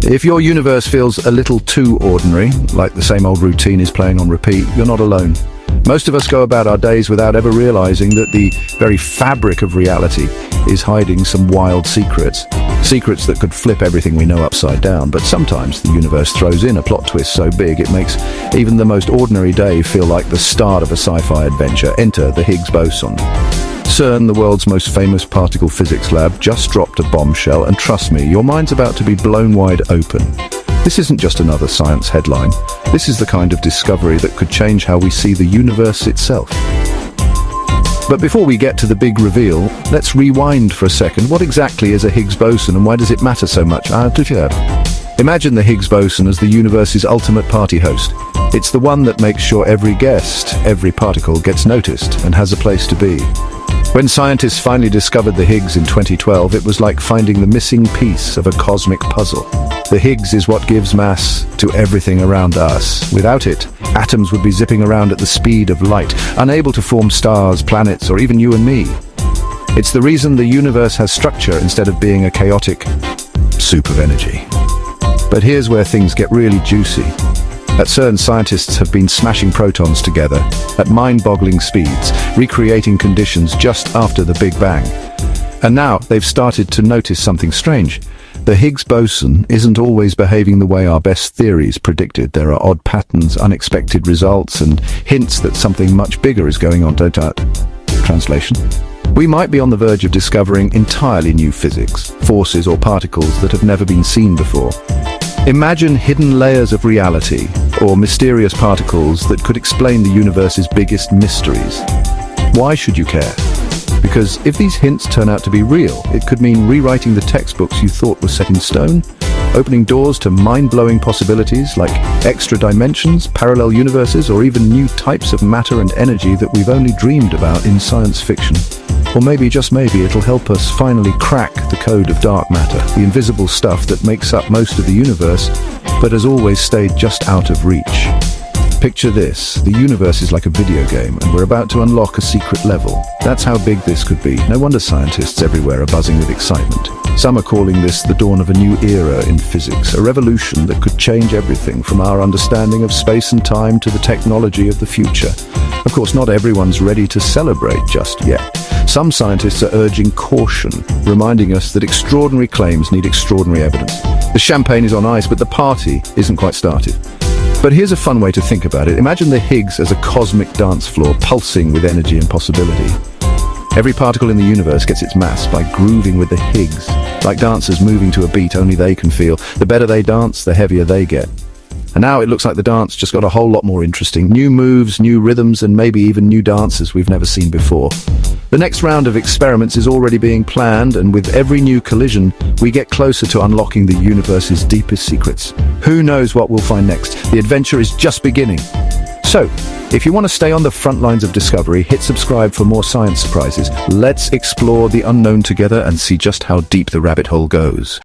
If your universe feels a little too ordinary, like the same old routine is playing on repeat, you're not alone. Most of us go about our days without ever realizing that the very fabric of reality is hiding some wild secrets. Secrets that could flip everything we know upside down, but sometimes the universe throws in a plot twist so big it makes even the most ordinary day feel like the start of a sci-fi adventure. Enter the Higgs Boson. CERN, the world's most famous particle physics lab, just dropped a bombshell, and trust me, your mind's about to be blown wide open. This isn't just another science headline. This is the kind of discovery that could change how we see the universe itself. But before we get to the big reveal, let's rewind for a second. What exactly is a Higgs boson and why does it matter so much? Imagine the Higgs boson as the universe's ultimate party host. It's the one that makes sure every guest, every particle gets noticed and has a place to be. When scientists finally discovered the Higgs in 2012, it was like finding the missing piece of a cosmic puzzle. The Higgs is what gives mass to everything around us. Without it, atoms would be zipping around at the speed of light, unable to form stars, planets, or even you and me. It's the reason the universe has structure instead of being a chaotic soup of energy. But here's where things get really juicy. At CERN, scientists have been smashing protons together at mind-boggling speeds, recreating conditions just after the Big Bang. And now they've started to notice something strange. The Higgs boson isn't always behaving the way our best theories predicted. There are odd patterns, unexpected results, and hints that something much bigger is going on. Translation? We might be on the verge of discovering entirely new physics, forces or particles that have never been seen before. Imagine hidden layers of reality, or mysterious particles that could explain the universe's biggest mysteries. Why should you care? Because if these hints turn out to be real, it could mean rewriting the textbooks you thought were set in stone, opening doors to mind-blowing possibilities like extra dimensions, parallel universes, or even new types of matter and energy that we've only dreamed about in science fiction. Or maybe, just maybe, it'll help us finally crack the code of dark matter, the invisible stuff that makes up most of the universe, but has always stayed just out of reach. Picture this, the universe is like a video game, and we're about to unlock a secret level. That's how big this could be. No wonder scientists everywhere are buzzing with excitement. Some are calling this the dawn of a new era in physics, a revolution that could change everything from our understanding of space and time to the technology of the future. Of course, not everyone's ready to celebrate just yet. Some scientists are urging caution, reminding us that extraordinary claims need extraordinary evidence. The champagne is on ice, but the party isn't quite started. But here's a fun way to think about it. Imagine the Higgs as a cosmic dance floor, pulsing with energy and possibility. Every particle in the universe gets its mass by grooving with the Higgs, like dancers moving to a beat only they can feel. The better they dance, the heavier they get. And now it looks like the dance just got a whole lot more interesting. New moves, new rhythms, and maybe even new dancers we've never seen before. The next round of experiments is already being planned, and with every new collision, we get closer to unlocking the universe's deepest secrets. Who knows what we'll find next? The adventure is just beginning. So, if you want to stay on the front lines of discovery, hit subscribe for more science surprises. Let's explore the unknown together and see just how deep the rabbit hole goes.